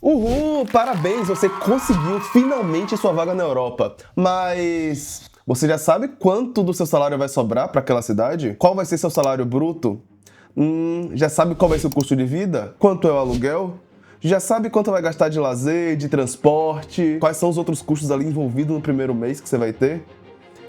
Uhul, parabéns, você conseguiu finalmente sua vaga na Europa. Mas você já sabe quanto do seu salário vai sobrar para aquela cidade? Qual vai ser seu salário bruto? Já sabe qual vai ser o custo de vida? Quanto é o aluguel? Já sabe quanto vai gastar de lazer, de transporte? Quais são os outros custos ali envolvidos no primeiro mês que você vai ter?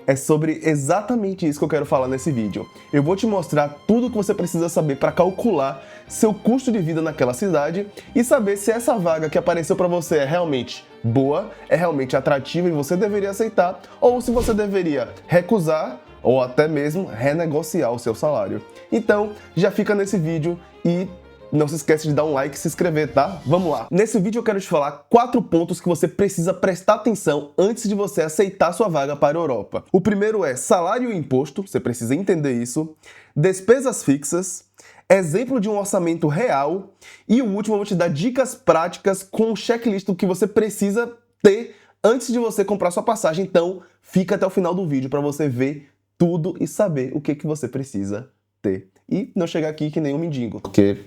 É sobre exatamente isso que eu quero falar nesse vídeo. Eu vou te mostrar tudo o que você precisa saber para calcular seu custo de vida naquela cidade e saber se essa vaga que apareceu para você é realmente boa, é realmente atrativa e você deveria aceitar, ou se você deveria recusar ou até mesmo renegociar o seu salário. Então, já fica nesse vídeo e não se esquece de dar um like e se inscrever, tá? Vamos lá! Nesse vídeo eu quero te falar 4 pontos que você precisa prestar atenção antes de você aceitar sua vaga para a Europa. O primeiro é salário e imposto, você precisa entender isso. Despesas fixas, exemplo de um orçamento real. E o último eu vou te dar dicas práticas com um checklist do que você precisa ter antes de você comprar sua passagem. Então, fica até o final do vídeo para você ver tudo e saber o que você precisa ter. E não chegar aqui que nem um mendigo, porque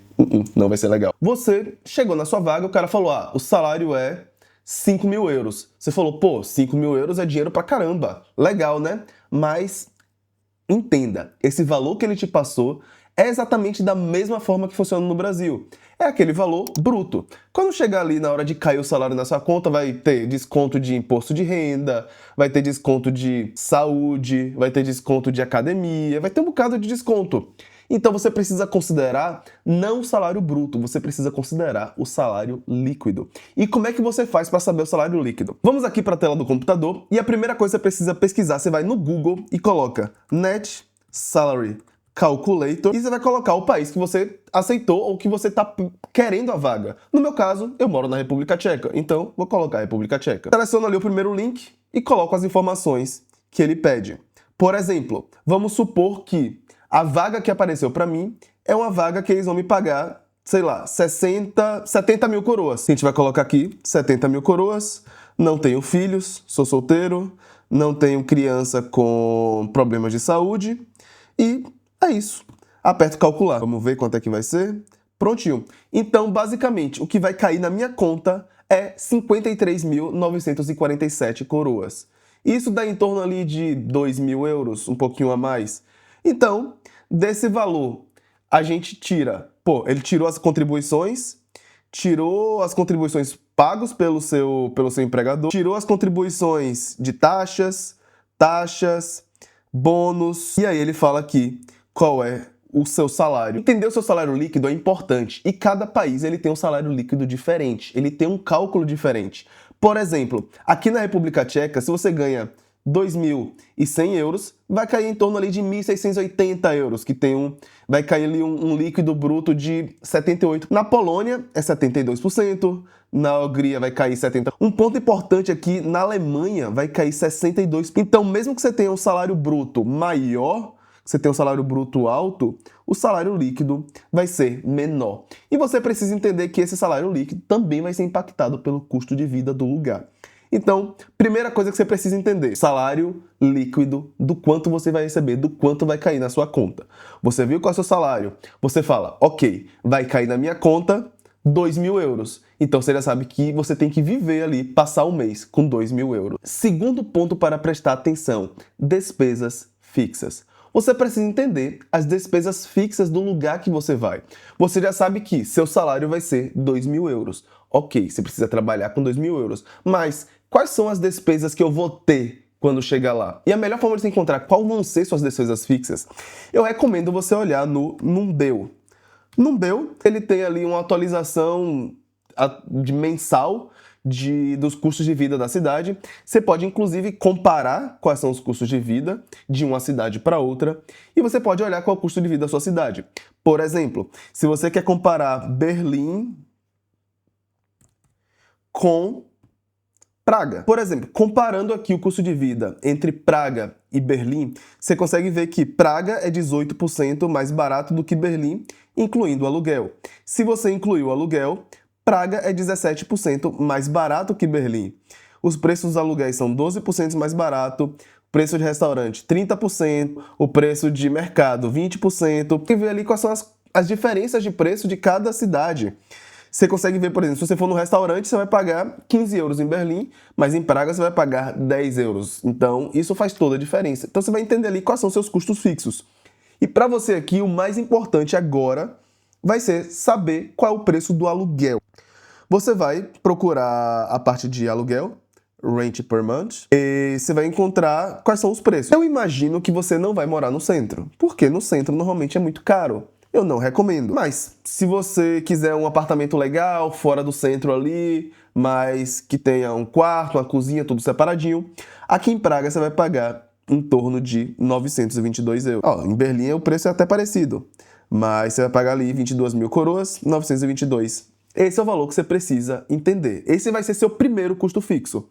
não vai ser legal. Você chegou na sua vaga, o cara falou, o salário é 5 mil euros. Você falou, pô, 5 mil euros é dinheiro pra caramba. Legal, né? Mas entenda, esse valor que ele te passou é exatamente da mesma forma que funciona no Brasil. É aquele valor bruto. Quando chegar ali na hora de cair o salário na sua conta, vai ter desconto de imposto de renda, vai ter desconto de saúde, vai ter desconto de academia, vai ter um bocado de desconto. Então você precisa considerar não o salário bruto, você precisa considerar o salário líquido. E como é que você faz para saber o salário líquido? Vamos aqui para a tela do computador e a primeira coisa que você precisa pesquisar, você vai no Google e coloca Net Salary Calculator e você vai colocar o país que você aceitou ou que você está querendo a vaga. No meu caso, eu moro na República Tcheca, então vou colocar a República Tcheca. Seleciono ali o primeiro link e coloco as informações que ele pede. Por exemplo, vamos supor que a vaga que apareceu para mim é uma vaga que eles vão me pagar, sei lá, 70 mil coroas. A gente vai colocar aqui 70 mil coroas, não tenho filhos, sou solteiro, não tenho criança com problemas de saúde e é isso. Aperto calcular. Vamos ver quanto é que vai ser. Prontinho. Então, basicamente, o que vai cair na minha conta é 53.947 coroas. Isso dá em torno ali de 2 mil euros, um pouquinho a mais. Então, desse valor, a gente tira... Pô, ele tirou as contribuições pagos pelo seu empregador, tirou as contribuições de taxas, bônus, e aí ele fala aqui qual é o seu salário. Entender o seu salário líquido é importante e cada país ele tem um salário líquido diferente, ele tem um cálculo diferente. Por exemplo, aqui na República Tcheca, se você ganha 2.100 euros, vai cair em torno ali de 1.680 euros, que vai cair ali um líquido bruto de 78%. Na Polônia é 72%, na Hungria vai cair 70%. Um ponto importante aqui, na Alemanha vai cair 62%. Então, mesmo que você tenha um salário bruto maior, você tem um salário bruto alto, o salário líquido vai ser menor. E você precisa entender que esse salário líquido também vai ser impactado pelo custo de vida do lugar. Então, primeira coisa que você precisa entender, salário líquido, do quanto você vai receber, do quanto vai cair na sua conta. Você viu qual é o seu salário? Você fala, ok, vai cair na minha conta 2 mil euros. Então você já sabe que você tem que viver ali, passar um mês com 2 mil euros. Segundo ponto para prestar atenção, despesas fixas. Você precisa entender as despesas fixas do lugar que você vai. Você já sabe que seu salário vai ser 2 mil euros. Ok, você precisa trabalhar com 2 mil euros. Mas quais são as despesas que eu vou ter quando chegar lá? E a melhor forma de você encontrar quais vão ser suas despesas fixas, eu recomendo você olhar no Numbeo. Numbeo, ele tem ali uma atualização de mensal dos custos de vida da cidade. Você pode, inclusive, comparar quais são os custos de vida de uma cidade para outra e você pode olhar qual é o custo de vida da sua cidade. Por exemplo, se você quer comparar Berlim com Praga. Por exemplo, comparando aqui o custo de vida entre Praga e Berlim, você consegue ver que Praga é 18% mais barato do que Berlim, incluindo o aluguel. Se você incluir o aluguel, Praga é 17% mais barato que Berlim. Os preços dos aluguéis são 12% mais barato, o preço de restaurante 30%, o preço de mercado 20%. E ver ali quais são as diferenças de preço de cada cidade. Você consegue ver, por exemplo, se você for no restaurante, você vai pagar 15 euros em Berlim, mas em Praga você vai pagar 10 euros. Então, isso faz toda a diferença. Então, você vai entender ali quais são os seus custos fixos. E para você aqui, o mais importante agora vai ser saber qual é o preço do aluguel. Você vai procurar a parte de aluguel, Rent per month, e você vai encontrar quais são os preços. Eu imagino que você não vai morar no centro, porque no centro normalmente é muito caro. Eu não recomendo. Mas se você quiser um apartamento legal, fora do centro ali, mas que tenha um quarto, uma cozinha, tudo separadinho, aqui em Praga você vai pagar em torno de 922 euros. Ó, em Berlim o preço é até parecido, mas você vai pagar ali 22 mil coroas, 922. Esse é o valor que você precisa entender. Esse vai ser seu primeiro custo fixo.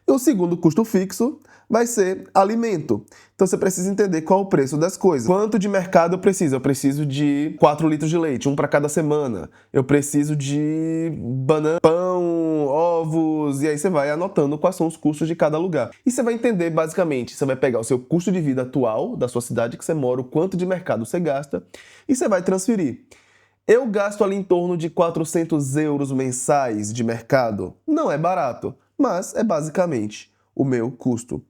E o segundo custo fixo vai ser alimento. Então você precisa entender qual é o preço das coisas. Quanto de mercado eu preciso? Eu preciso de 4 litros de leite, um para cada semana. Eu preciso de banana, pão, ovos, e aí você vai anotando quais são os custos de cada lugar. E você vai entender basicamente, você vai pegar o seu custo de vida atual da sua cidade que você mora, o quanto de mercado você gasta, e você vai transferir. Eu gasto ali em torno de 400 euros mensais de mercado. Não é barato, mas é basicamente o meu custo.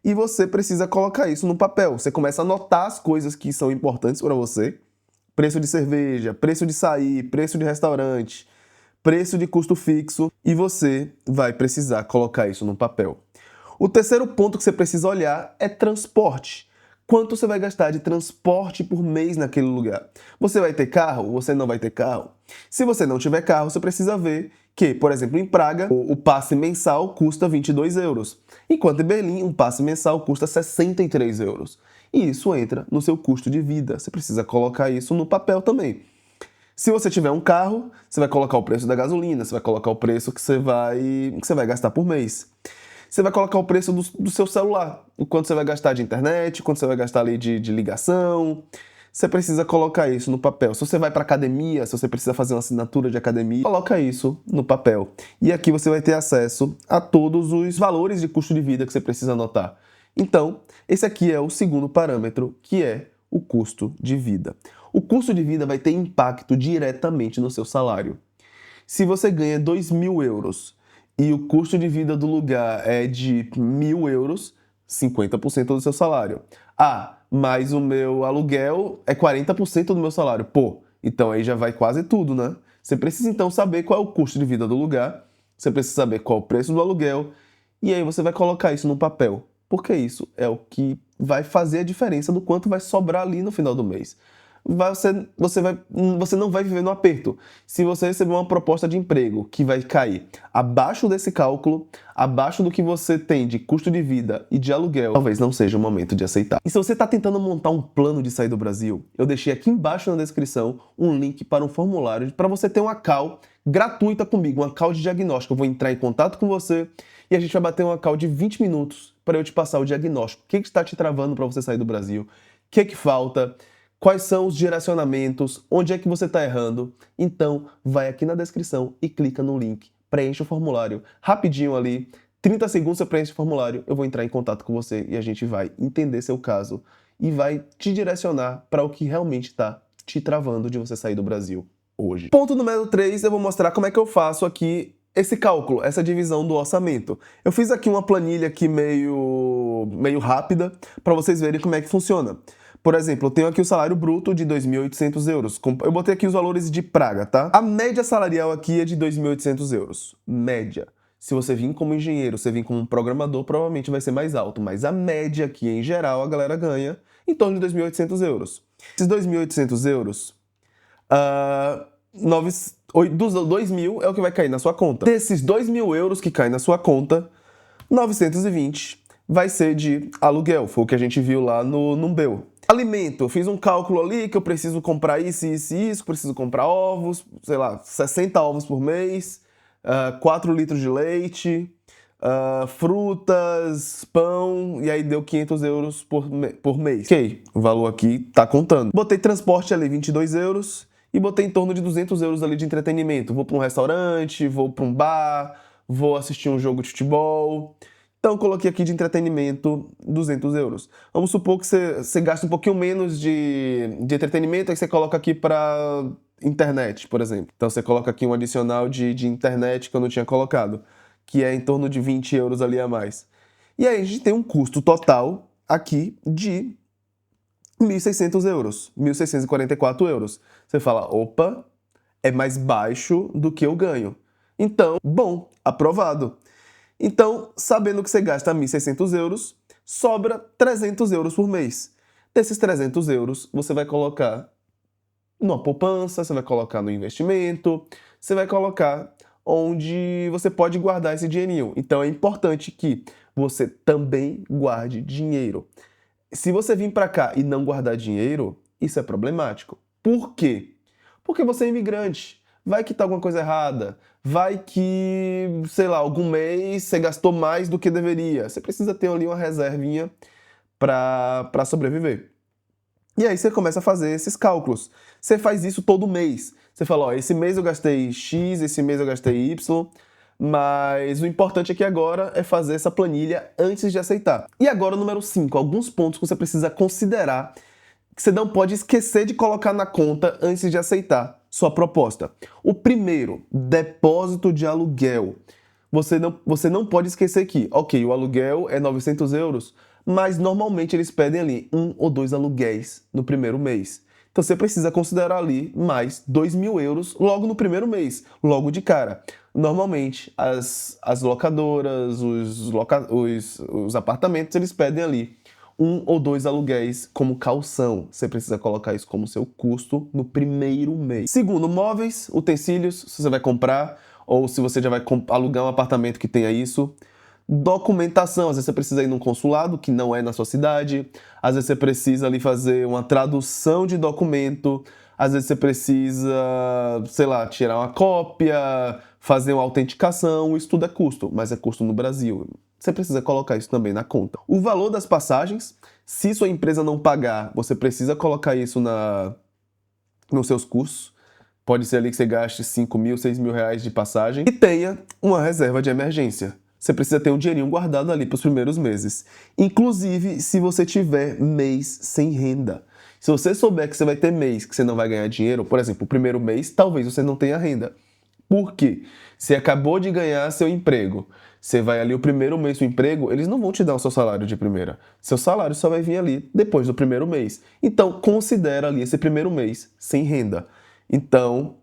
E você precisa colocar isso no papel. Você começa a anotar as coisas que são importantes para você. Preço de cerveja, preço de sair, preço de restaurante, preço de custo fixo. E você vai precisar colocar isso no papel. O terceiro ponto que você precisa olhar é transporte. Quanto você vai gastar de transporte por mês naquele lugar? Você vai ter carro? Você não vai ter carro? Se você não tiver carro, você precisa ver que, por exemplo, em Praga, o passe mensal custa 22 euros, enquanto em Berlim, um passe mensal custa 63 euros. E isso entra no seu custo de vida. Você precisa colocar isso no papel também. Se você tiver um carro, você vai colocar o preço da gasolina, você vai colocar o preço que você vai gastar por mês. Você vai colocar o preço do seu celular, o quanto você vai gastar de internet, o quanto você vai gastar ali de ligação. Você precisa colocar isso no papel. Se você vai para academia, se você precisa fazer uma assinatura de academia, coloca isso no papel. E aqui você vai ter acesso a todos os valores de custo de vida que você precisa anotar. Então, esse aqui é o segundo parâmetro, que é o custo de vida. O custo de vida vai ter impacto diretamente no seu salário. Se você ganha 2.000 euros e o custo de vida do lugar é de 1.000 euros, 50% do seu salário. Ah, mas o meu aluguel é 40% do meu salário. Pô, então aí já vai quase tudo, né? Você precisa então saber qual é o custo de vida do lugar, você precisa saber qual é o preço do aluguel, e aí você vai colocar isso no papel, porque isso é o que vai fazer a diferença do quanto vai sobrar ali no final do mês. Você não vai viver no aperto. Se você receber uma proposta de emprego que vai cair abaixo desse cálculo, abaixo do que você tem de custo de vida e de aluguel, talvez não seja o momento de aceitar. E se você está tentando montar um plano de sair do Brasil, eu deixei aqui embaixo na descrição um link para um formulário para você ter uma call gratuita comigo, uma call de diagnóstico. Eu vou entrar em contato com você e a gente vai bater uma call de 20 minutos para eu te passar o diagnóstico. O que está te travando para você sair do Brasil? O que falta? Quais são os direcionamentos? Onde é que você está errando? Então, vai aqui na descrição e clica no link. Preenche o formulário rapidinho ali. 30 segundos você preenche o formulário, eu vou entrar em contato com você e a gente vai entender seu caso e vai te direcionar para o que realmente está te travando de você sair do Brasil hoje. Ponto número 3, eu vou mostrar como é que eu faço aqui esse cálculo, essa divisão do orçamento. Eu fiz aqui uma planilha aqui meio rápida para vocês verem como é que funciona. Por exemplo, eu tenho aqui o salário bruto de 2.800 euros. Eu botei aqui os valores de Praga, tá? A média salarial aqui é de 2.800 euros. Média. Se você vir como engenheiro, você vir como um programador, provavelmente vai ser mais alto. Mas a média aqui, em geral, a galera ganha em torno de 2.800 euros. Esses 2.800 euros, dos 2.000 é o que vai cair na sua conta. Desses 2.000 euros que caem na sua conta, 920 vai ser de aluguel. Foi o que a gente viu lá no Numbeo. Alimento, eu fiz um cálculo ali que eu preciso comprar isso, isso e isso, preciso comprar ovos, sei lá, 60 ovos por mês, 4 litros de leite, frutas, pão, e aí deu 500 euros por mês. Ok, o valor aqui tá contando. Botei transporte ali, 22 euros, e botei em torno de 200 euros ali de entretenimento. Vou para um restaurante, vou para um bar, vou assistir um jogo de futebol. Então, coloquei aqui de entretenimento 200 euros. Vamos supor que você gasta um pouquinho menos de entretenimento, aí você coloca aqui para internet, por exemplo. Então você coloca aqui um adicional de internet que eu não tinha colocado, que é em torno de 20 euros ali a mais. E aí a gente tem um custo total aqui de 1.600 euros, 1.644 euros. Você fala, opa, é mais baixo do que eu ganho. Então, bom, aprovado. Então, sabendo que você gasta 1.600 euros, sobra 300 euros por mês. Desses 300 euros, você vai colocar numa poupança, você vai colocar no investimento, você vai colocar onde você pode guardar esse dinheirinho. Então, é importante que você também guarde dinheiro. Se você vir para cá e não guardar dinheiro, isso é problemático. Por quê? Porque você é imigrante. Vai que tá alguma coisa errada. Vai que, sei lá, algum mês você gastou mais do que deveria. Você precisa ter ali uma reservinha para sobreviver. E aí você começa a fazer esses cálculos. Você faz isso todo mês. Você fala, ó, esse mês eu gastei X, esse mês eu gastei Y, mas o importante aqui agora é fazer essa planilha antes de aceitar. E agora, número 5, alguns pontos que você precisa considerar que você não pode esquecer de colocar na conta antes de aceitar sua proposta. O primeiro, depósito de aluguel. Você não pode esquecer que, ok, o aluguel é 900 euros, mas normalmente eles pedem ali 1 ou 2 aluguéis no primeiro mês. Então você precisa considerar ali mais 2.000 euros logo no primeiro mês, logo de cara. Normalmente as locadoras, os apartamentos, eles pedem ali 1 ou 2 aluguéis como caução. Você precisa colocar isso como seu custo no primeiro mês. Segundo, móveis, utensílios, se você vai comprar ou se você já vai alugar um apartamento que tenha isso. Documentação, às vezes você precisa ir num consulado que não é na sua cidade, às vezes você precisa ali fazer uma tradução de documento, às vezes você precisa, sei lá, tirar uma cópia, fazer uma autenticação, isso tudo é custo, mas é custo no Brasil. Você precisa colocar isso também na conta. O valor das passagens, se sua empresa não pagar, você precisa colocar isso nos seus custos. Pode ser ali que você gaste 5.000, 6.000 reais de passagem e tenha uma reserva de emergência. Você precisa ter um dinheirinho guardado ali para os primeiros meses. Inclusive, se você tiver mês sem renda. Se você souber que você vai ter mês que você não vai ganhar dinheiro, por exemplo, o primeiro mês, talvez você não tenha renda. Por quê? Você acabou de ganhar seu emprego. Você vai ali o primeiro mês do emprego, eles não vão te dar o seu salário de primeira. Seu salário só vai vir ali depois do primeiro mês. Então, considera ali esse primeiro mês sem renda. Então,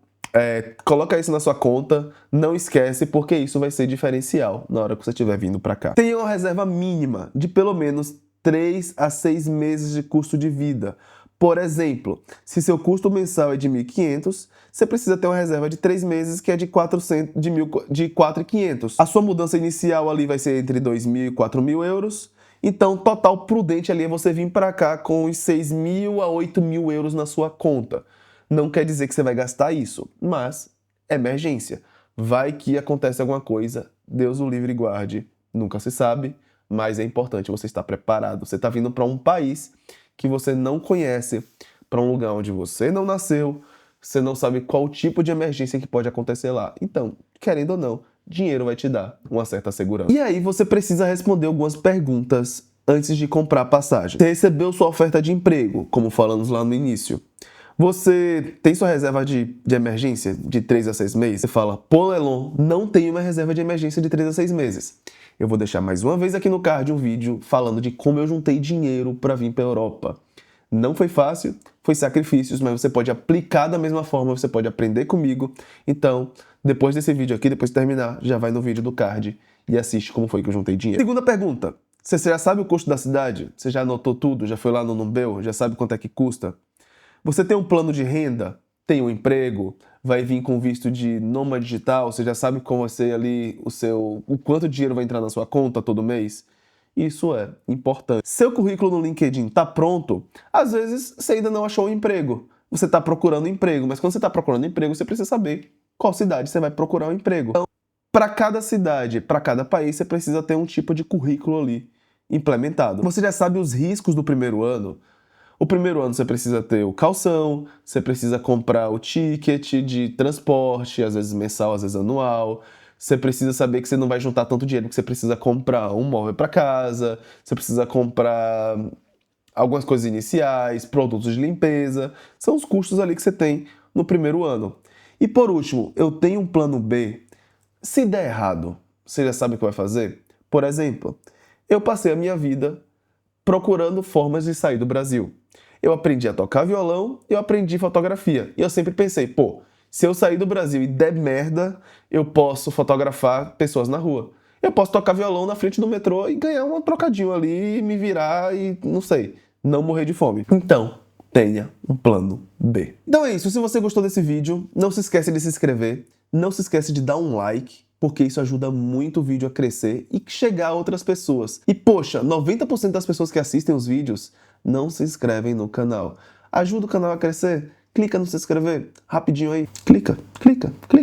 coloca isso na sua conta, não esquece, porque isso vai ser diferencial na hora que você estiver vindo para cá. Tenha uma reserva mínima de pelo menos 3 a 6 meses de custo de vida. Por exemplo, se seu custo mensal é de 1.500, você precisa ter uma reserva de 3 meses que é de 4.500. A sua mudança inicial ali vai ser entre 2.000 e 4.000 euros. Então, total prudente ali é você vir para cá com uns 6.000 a 8.000 euros na sua conta. Não quer dizer que você vai gastar isso, mas emergência. Vai que acontece alguma coisa, Deus o livre e guarde. Nunca se sabe, mas é importante você estar preparado. Você está vindo para um país que você não conhece, para um lugar onde você não nasceu, você não sabe qual tipo de emergência que pode acontecer lá. Então, querendo ou não, dinheiro vai te dar uma certa segurança. E aí você precisa responder algumas perguntas antes de comprar passagem. Você recebeu sua oferta de emprego, como falamos lá no início. Você tem sua reserva de emergência de 3 a 6 meses? Você fala, pô, Lelon, não tenho uma reserva de emergência de 3 a 6 meses. Eu vou deixar mais uma vez aqui no card um vídeo falando de como eu juntei dinheiro para vir para a Europa. Não foi fácil, foi sacrifícios, mas você pode aplicar da mesma forma, você pode aprender comigo. Então, depois desse vídeo aqui, depois de terminar, já vai no vídeo do card e assiste como foi que eu juntei dinheiro. Segunda pergunta, você já sabe o custo da cidade? Você já anotou tudo? Já foi lá no Numbeo? Já sabe quanto é que custa? Você tem um plano de renda? Tem um emprego? Vai vir com visto de nômade digital? Você já sabe como vai ser ali o quanto dinheiro vai entrar na sua conta todo mês? Isso é importante. Seu currículo no LinkedIn está pronto? Às vezes você ainda não achou um emprego. Você está procurando um emprego, mas quando você está procurando um emprego, você precisa saber qual cidade você vai procurar um emprego. Então, para cada cidade, para cada país, você precisa ter um tipo de currículo ali implementado. Você já sabe os riscos do primeiro ano? O primeiro ano você precisa ter o calção, você precisa comprar o ticket de transporte, às vezes mensal, às vezes anual. Você precisa saber que você não vai juntar tanto dinheiro, que você precisa comprar um móvel para casa, você precisa comprar algumas coisas iniciais, produtos de limpeza. São os custos ali que você tem no primeiro ano. E por último, eu tenho um plano B. Se der errado, você já sabe o que vai fazer? Por exemplo, eu passei a minha vida procurando formas de sair do Brasil. Eu aprendi a tocar violão, eu aprendi fotografia. E eu sempre pensei, pô, se eu sair do Brasil e der merda, eu posso fotografar pessoas na rua. Eu posso tocar violão na frente do metrô e ganhar um trocadinho ali, me virar e, não sei, não morrer de fome. Então, tenha um plano B. Então é isso, se você gostou desse vídeo, não se esquece de se inscrever, não se esquece de dar um like, porque isso ajuda muito o vídeo a crescer e chegar a outras pessoas. E poxa, 90% das pessoas que assistem os vídeos não se inscrevem no canal. Ajuda o canal a crescer? Clica no se inscrever, rapidinho aí. Clica, clica, clica.